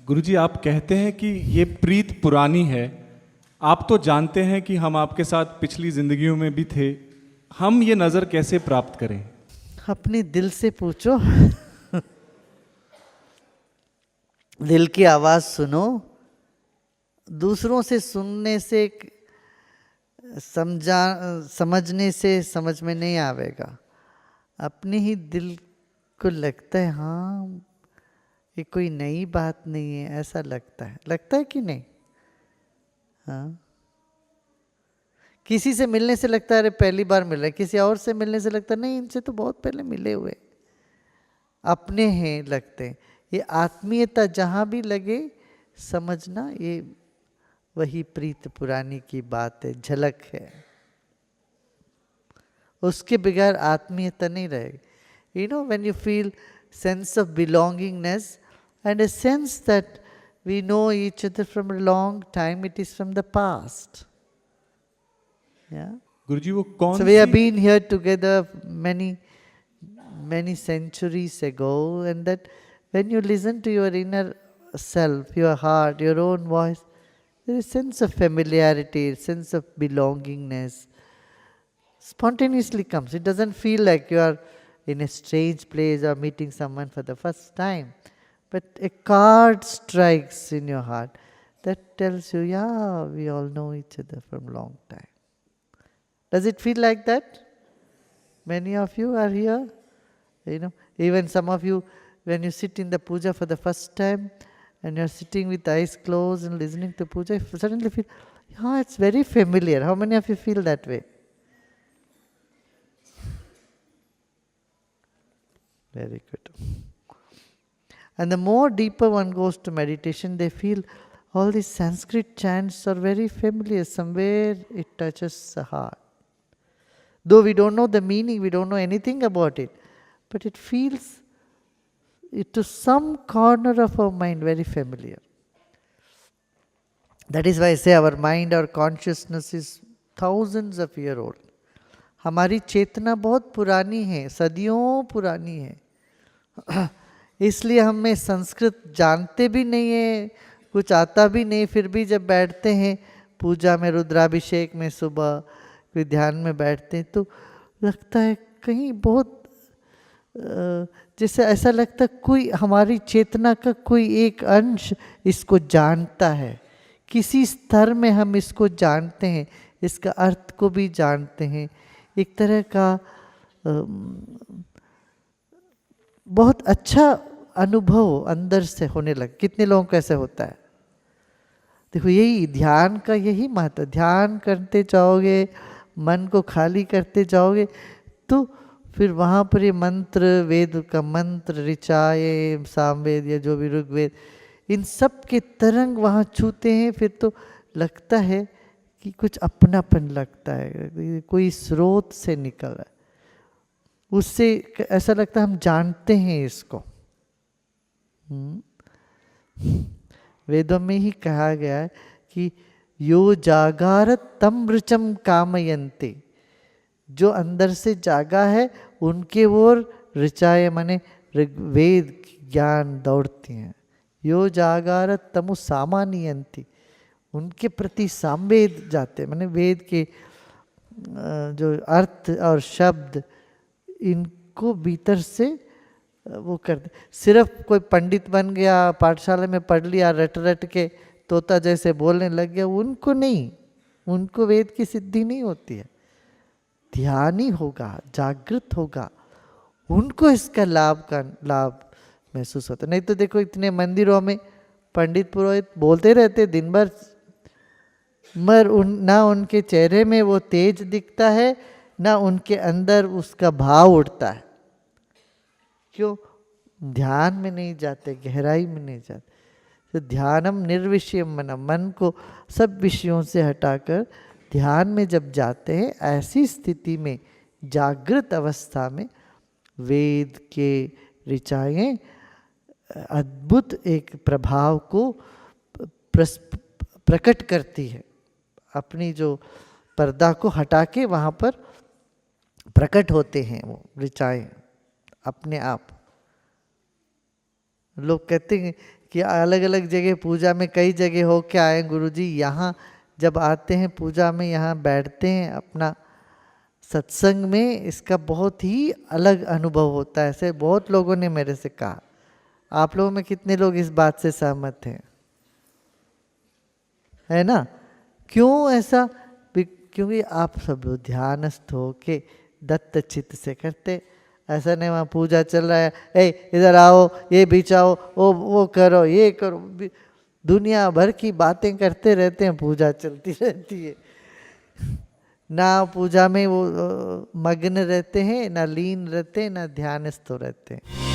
गुरुजी, आप कहते हैं कि ये प्रीत पुरानी है। आप तो जानते हैं कि हम आपके साथ पिछली जिंदगियों में भी थे। हम ये नज़र कैसे प्राप्त करें? अपने दिल से पूछो। दिल की आवाज सुनो। दूसरों से सुनने से समझने से समझ में नहीं आवेगा। अपने ही दिल को लगता है हाँ ये कोई नई बात नहीं है, ऐसा लगता है कि नहीं? हाँ, किसी से मिलने से लगता है अरे पहली बार मिल रहे, किसी और से मिलने से लगता है नहीं इनसे तो बहुत पहले मिले हुए। अपने हैं लगते हैं। ये आत्मीयता जहाँ भी लगे समझना ये वही प्रीत पुरानी की बात है, झलक है। उसके बगैर आत्मीयता नहीं रहेगी। You know when you feel sense of belongingness and a sense that we know each other from a long time, it is from the past. Yeah. गुरुजी, वो कौन So we have C been here together many centuries ago, and that when you listen to your inner self, your heart, your own voice, there is a sense of familiarity, a sense of belongingness. Spontaneously comes. It doesn't feel like you are in a strange place or meeting someone for the first time. But a chord strikes in your heart that tells you, yeah, we all know each other from a long time. Does it feel like that? Many of you are here. You know, even some of you, when you sit in the puja for the first time and you're sitting with eyes closed and listening to puja, you suddenly feel, yeah, it's very familiar. How many of you feel that way? Very good. And the more deeper one goes to meditation, they feel all these Sanskrit chants are very familiar. Somewhere it touches the heart. Though we don't know the meaning, we don't know anything about it, but it feels it to some corner of our mind very familiar. That is why I say our mind, our consciousness is thousands of years old. हमारी चेतना बहुत पुरानी है, सदियों पुरानी है। इसलिए हमें संस्कृत जानते भी नहीं है, कुछ आता भी नहीं, फिर भी जब बैठते हैं पूजा में, रुद्राभिषेक में, सुबह कोई ध्यान में बैठते हैं तो लगता है कहीं बहुत जैसे ऐसा लगता है कोई हमारी चेतना का कोई एक अंश इसको जानता है। किसी स्तर में हम इसको जानते हैं, इसका अर्थ को भी जानते हैं। एक तरह का बहुत अच्छा अनुभव अंदर से होने लगा। कितने लोगों को ऐसे होता है? देखो यही ध्यान का यही महत्व। ध्यान करते जाओगे, मन को खाली करते जाओगे तो फिर वहाँ पर ये मंत्र, वेद का मंत्र, ऋचाए, सामवेद या जो भी ऋग्वेद, इन सब के तरंग वहाँ छूते हैं। फिर तो लगता है कि कुछ अपनापन लगता है, कोई स्रोत से निकल रहा है। उससे ऐसा लगता है हम जानते हैं इसको। वेदों में ही कहा गया है कि यो जागार तम ऋचम कामयन्ते, जो अंदर से जागा है उनके ओर ऋचाए माने वेद ज्ञान दौड़ती हैं। यो जागार तमु सामान्यन्ति, उनके प्रति सामवेद जाते माने वेद के जो अर्थ और शब्द इनको भीतर से वो करते। सिर्फ कोई पंडित बन गया, पाठशाला में पढ़ लिया, रट रट के तोता जैसे बोलने लग गया, उनको नहीं, उनको वेद की सिद्धि नहीं होती है। ध्यानी होगा, जागृत होगा, उनको इसका लाभ महसूस होता। नहीं तो देखो इतने मंदिरों में पंडित पुरोहित बोलते रहते दिन भर, मगर ना उनके चेहरे में वो तेज दिखता है, ना उनके अंदर उसका भाव उठता है। क्यों? ध्यान में नहीं जाते, गहराई में नहीं जाते। तो ध्यानम निर्विषयम मनम, मन को सब विषयों से हटाकर ध्यान में जब जाते हैं, ऐसी स्थिति में जागृत अवस्था में वेद के ऋचाएं अद्भुत एक प्रभाव को प्रकट करती है। अपनी जो पर्दा को हटा के वहाँ पर प्रकट होते हैं वो ऋचाएं अपने आप। लोग कहते हैं कि अलग अलग जगह पूजा में कई जगह हो के आए गुरुजी, यहाँ जब आते हैं पूजा में, यहाँ बैठते हैं अपना सत्संग में, इसका बहुत ही अलग अनुभव होता है। ऐसे बहुत लोगों ने मेरे से कहा। आप लोगों में कितने लोग इस बात से सहमत हैं? है ना? क्यों ऐसा? क्योंकि आप सब ध्यानस्थ हो के दत्त चित्त से करते। ऐसा नहीं वहाँ पूजा चल रहा है, ए इधर आओ, ये बिछाओ, वो करो, ये करो, दुनिया भर की बातें करते रहते हैं, पूजा चलती रहती है ना। पूजा में वो मग्न रहते हैं, ना लीन रहते हैं, ना ध्यानस्थ रहते हैं।